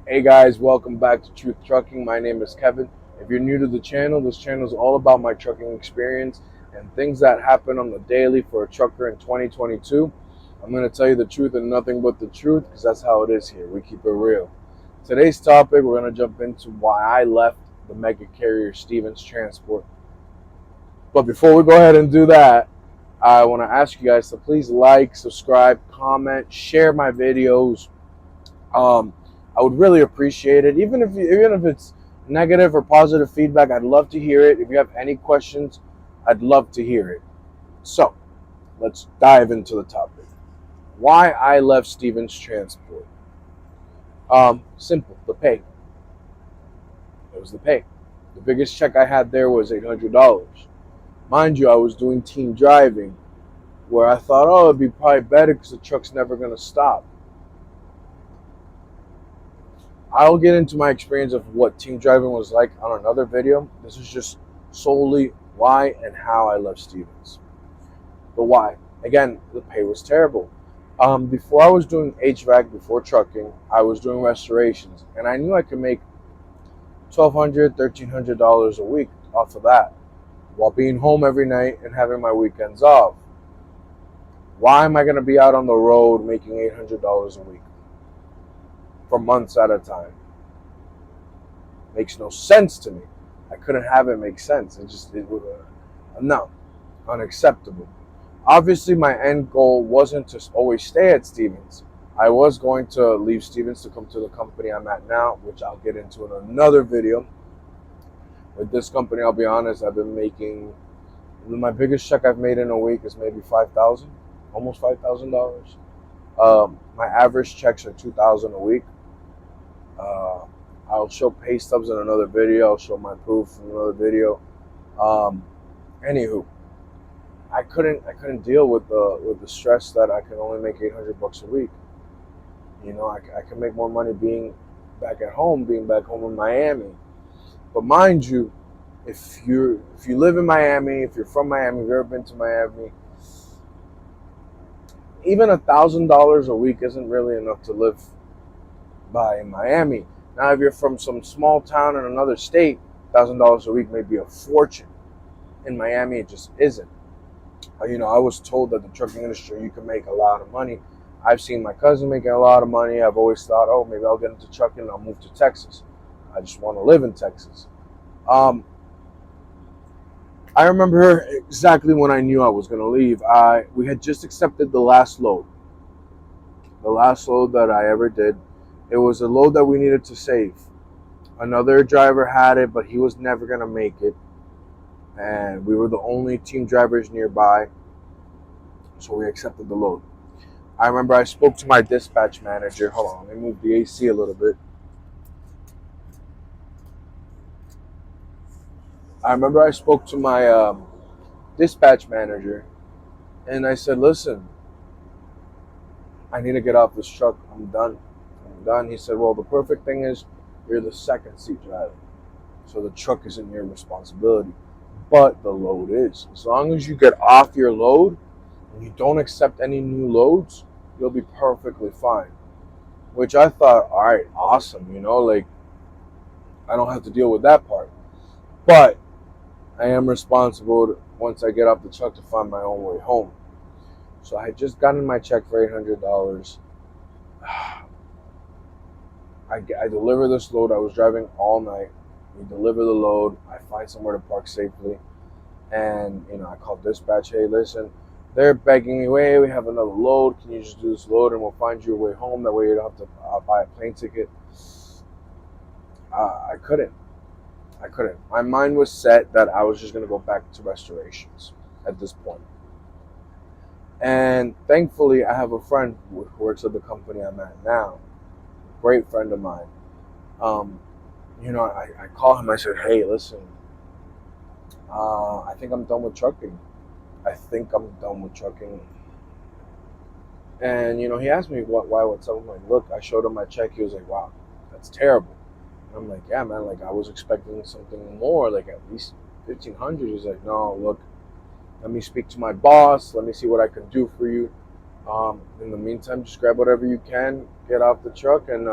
Hey guys, welcome back to Truth Trucking. My name is Kevin. If you're new to the channel, this channel is all about my trucking experience and things that happen on the daily for a trucker in 2022. I'm going to tell you the truth and nothing but the truth because that's how it is here. We keep it real. Today's topic, we're going to jump into why I left the mega carrier Stevens Transport. But before we go ahead and do that, I want to ask you guys to please like, subscribe, comment, share my videos. I would really appreciate it. Even if it's negative or positive feedback, I'd love to hear it. If you have any questions, I'd love to hear it. So let's dive into the topic. Why I left Stevens Transport. Simple. The pay. It was the pay. The biggest check I had there was $800. Mind you, I was doing team driving, where I thought, oh, it'd be probably better because the truck's never gonna stop. I'll get into my experience of what team driving was like on another video. This is just solely why and how I left Stevens. The why. Again, the pay was terrible. Before I was doing HVAC, before trucking, I was doing restorations. And I knew I could make $1,200, $1,300 a week off of that while being home every night and having my weekends off. Why am I going to be out on the road making $800 a week for months at a time? Makes no sense to me. I couldn't have it make sense. No, unacceptable. Obviously, my end goal wasn't to always stay at Stevens. I was going to leave Stevens to come to the company I'm at now, which I'll get into in another video. With this company, I'll be honest, I've been making, my biggest check I've made in a week is maybe $5,000, almost $5,000. My average checks are $2,000 a week. I'll show pay stubs in another video. I'll show my proof in another video. Anywho, I couldn't deal with the stress that I can only make $800 a week. You know, I can make more money being back home in Miami. But mind you, if you live in Miami, if you're from Miami, if you've ever been to Miami, even $1,000 a week isn't really enough to live by in Miami. Now, if you're from some small town in another state, $1,000 a week may be a fortune. In Miami, it just isn't. You know, I was told that the trucking industry, you can make a lot of money. I've seen my cousin making a lot of money. I've always thought, oh, maybe I'll get into trucking and I'll move to Texas. I just want to live in Texas. I remember exactly when I knew I was going to leave. We had just accepted the last load that I ever did. It was a load that we needed to save. Another driver had it, but he was never going to make it. And we were the only team drivers nearby, so we accepted the load. I remember I spoke to my dispatch manager. Hold on, let me move the AC a little bit. I remember I spoke to my dispatch manager, and I said, listen, I need to get off this truck. I'm done. He said, well, the perfect thing is you're the second seat driver, so the truck isn't your responsibility, but the load is. As long as you get off your load and you don't accept any new loads, you'll be perfectly fine. Which I thought, all right, awesome, you know, like I don't have to deal with that part. But I am responsible once I get off the truck to find my own way home. So I had just gotten my check for $800. I deliver this load. I was driving all night. We deliver the load. I find somewhere to park safely. And, you know, I call dispatch. Hey, listen, they're begging me, hey, we have another load. Can you just do this load and we'll find you a way home? That way you don't have to buy a plane ticket. I couldn't. My mind was set that I was just going to go back to restorations at this point. And thankfully, I have a friend who works at the company I'm at now. Great friend of mine. You know, I call him. I said, hey, listen, I think I'm done with trucking. And, you know, he asked me what's up. I'm like, look, I showed him my check. He was like, wow, that's terrible. And I'm like, yeah, man, like I was expecting something more, like at least 1,500. He's like, no, look, let me speak to my boss. Let me see what I can do for you. In the meantime, just grab whatever you can, get off the truck, and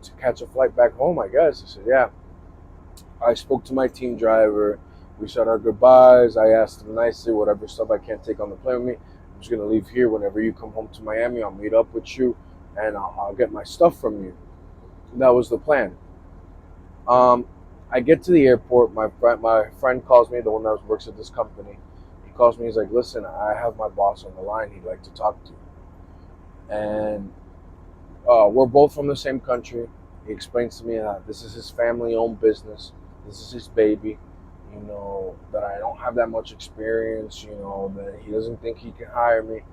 to catch a flight back home, I guess. I said, yeah. I spoke to my team driver. We said our goodbyes. I asked him nicely, whatever stuff I can't take on the plane with me, I'm just going to leave here. Whenever you come home to Miami, I'll meet up with you and I'll get my stuff from you. And that was the plan. Um, I get to the airport. My friend calls me, the one that works at this company. He calls me. He's like, listen, I have my boss on the line. He'd like to talk to you. And we're both from the same country. He explains to me that this is his family-owned business. This is his baby. That I don't have that much experience. That he doesn't think he can hire me.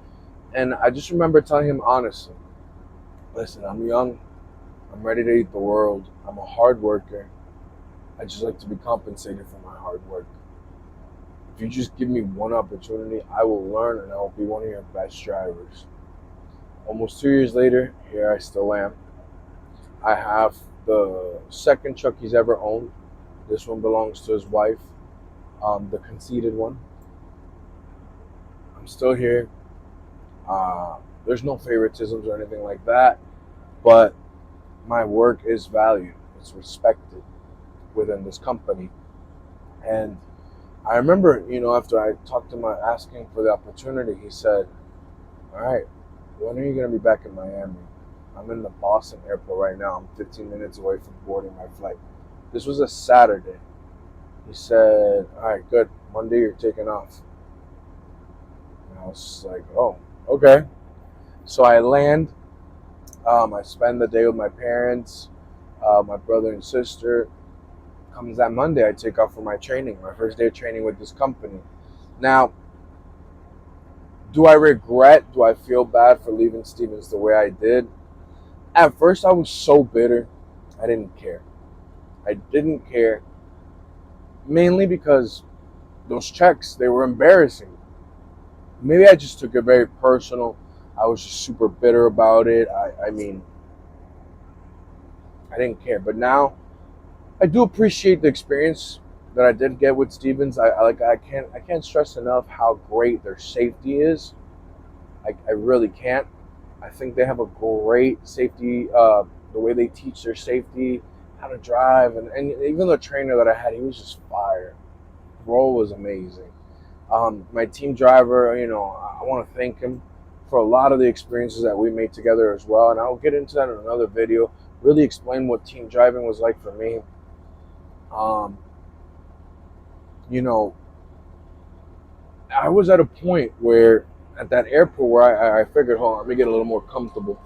And I just remember telling him honestly, listen, I'm young. I'm ready to eat the world. I'm a hard worker. I just like to be compensated for my hard work. If you just give me one opportunity, I will learn and I will be one of your best drivers. Almost 2 years later, here I still am. I have the second truck he's ever owned. This one belongs to his wife, the conceited one. I'm still here. There's no favoritisms or anything like that, but my work is valued. It's respected within this company. And I remember, after I talked to him asking for the opportunity, he said, all right, when are you going to be back in Miami? I'm in the Boston airport right now. I'm 15 minutes away from boarding my flight. This was a Saturday. He said, all right, good. Monday you're taking off. And I was like, oh, okay. So I land. I spend the day with my parents, my brother and sister. Comes that Monday, I take off for my training, my first day of training with this company. Now, do I regret? Do I feel bad for leaving Stevens the way I did? At first, I was so bitter. I didn't care. I didn't care. Mainly because those checks, they were embarrassing. Maybe I just took it very personal. I was just super bitter about it. I mean, I didn't care. But now, I do appreciate the experience that I did get with Stevens. I can't stress enough how great their safety is. I really can't. I think they have a great safety. The way they teach their safety, how to drive, and even the trainer that I had, he was just fire. Bro was amazing. My team driver, I want to thank him for a lot of the experiences that we made together as well. And I'll get into that in another video. Really explain what team driving was like for me. I was at a point where at that airport where I figured, hold on, let me get a little more comfortable.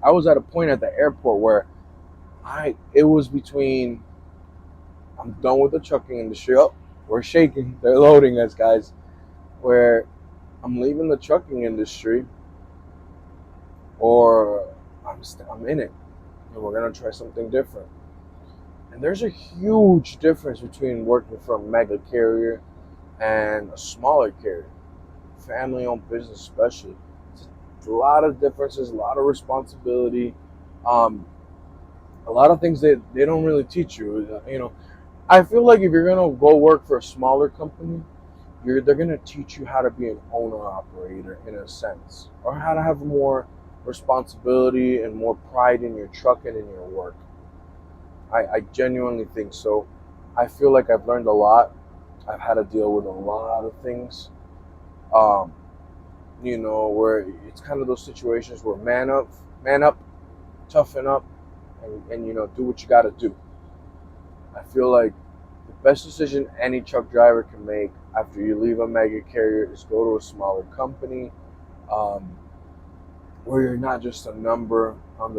I was at a point at the airport where it was between, I'm done with the trucking industry. Oh, we're shaking. They're loading us, guys. Where I'm leaving the trucking industry, or I'm in it, and we're gonna try something different. And there's a huge difference between working for a mega carrier and a smaller carrier, family-owned business especially. It's a lot of differences, a lot of responsibility, a lot of things that they don't really teach you. I feel like if you're gonna go work for a smaller company, they're gonna teach you how to be an owner-operator in a sense, or how to have more responsibility and more pride in your truck and in your work. I genuinely think so. I feel like I've learned a lot. I've had to deal with a lot of things. Where it's kind of those situations where man up, toughen up, and do what you got to do. I feel like the best decision any truck driver can make after you leave a mega carrier is go to a smaller company, where you're not just a number on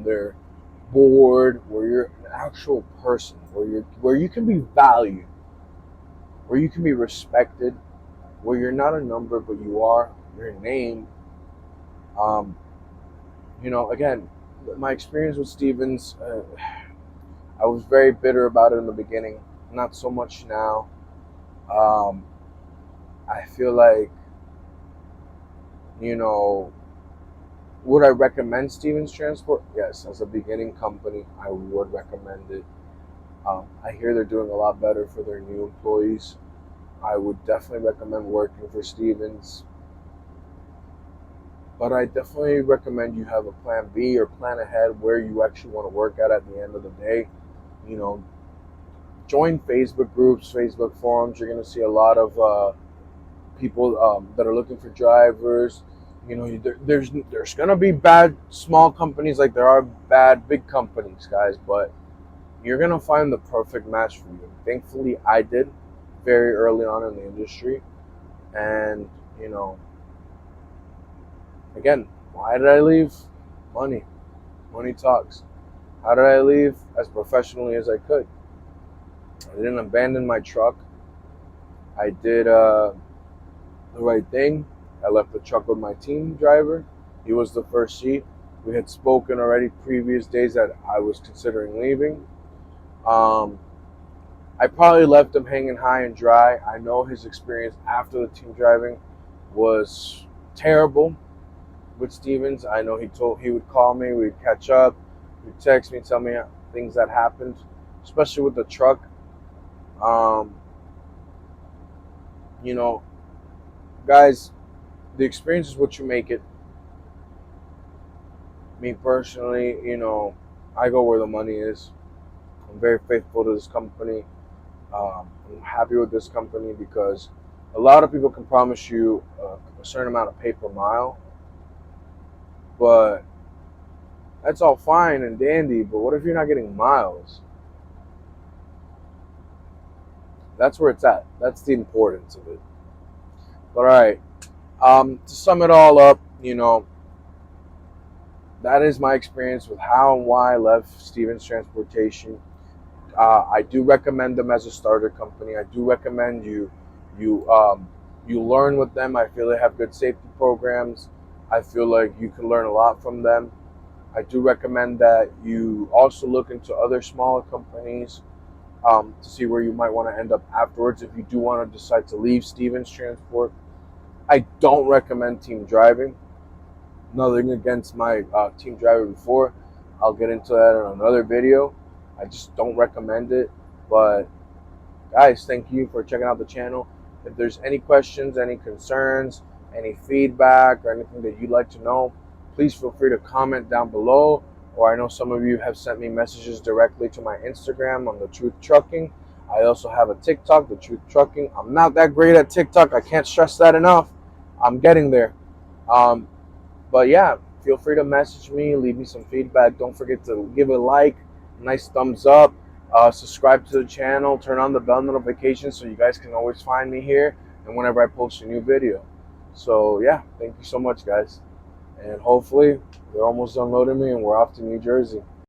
their board, where you're an actual person, where you can be valued, where you can be respected, where you're not a number but you are your name. Again, my experience with Stevens, I was very bitter about it in the beginning. Not so much now. I feel like, would I recommend Stevens Transport? Yes, as a beginning company, I would recommend it. I hear they're doing a lot better for their new employees. I would definitely recommend working for Stevens. But I definitely recommend you have a plan B or plan ahead where you actually want to work at the end of the day. You know, join Facebook groups, Facebook forums. You're going to see a lot of people that are looking for drivers. You know, there's gonna be bad small companies like there are bad big companies, guys. But you're gonna find the perfect match for you. Thankfully, I did very early on in the industry, and you know, again, why did I leave? Money, money talks. How did I leave? As professionally as I could. I didn't abandon my truck. I did the right thing. I left the truck with my team driver. He was the first seat. We had spoken already previous days that I was considering leaving. Um, I probably left him hanging high and dry. I know his experience after the team driving was terrible with Stevens. I know he would call me, we'd catch up, he'd text me, tell me things that happened, especially with the truck. Um, you know, guys, the experience is what you make it. Me personally, you know, I go where the money is. I'm very faithful to this company. I'm happy with this company because a lot of people can promise you a certain amount of pay per mile, but that's all fine and dandy. But what if you're not getting miles? That's where it's at. That's the importance of it. But all right, to sum it all up, you know, that is my experience with how and why I left Stevens Transportation. I do recommend them as a starter company. I do recommend you you learn with them. I feel they have good safety programs. I feel like you can learn a lot from them. I do recommend that you also look into other smaller companies to see where you might want to end up afterwards if you do want to decide to leave Stevens Transport. I don't recommend team driving. Nothing against my team driver before. I'll get into that in another video. I just don't recommend it. But guys, thank you for checking out the channel. If there's any questions, any concerns, any feedback, or anything that you'd like to know, please feel free to comment down below. Or I know some of you have sent me messages directly to my Instagram on The Truth Trucking. I also have a TikTok, The Truth Trucking. I'm not that great at TikTok. I can't stress that enough. I'm getting there. Um, but yeah, feel free to message me, leave me some feedback. Don't forget to give a like, nice thumbs up, subscribe to the channel, turn on the bell notification so you guys can always find me here and whenever I post a new video. So yeah, thank you so much, guys. And hopefully they're almost done loading me and we're off to New Jersey.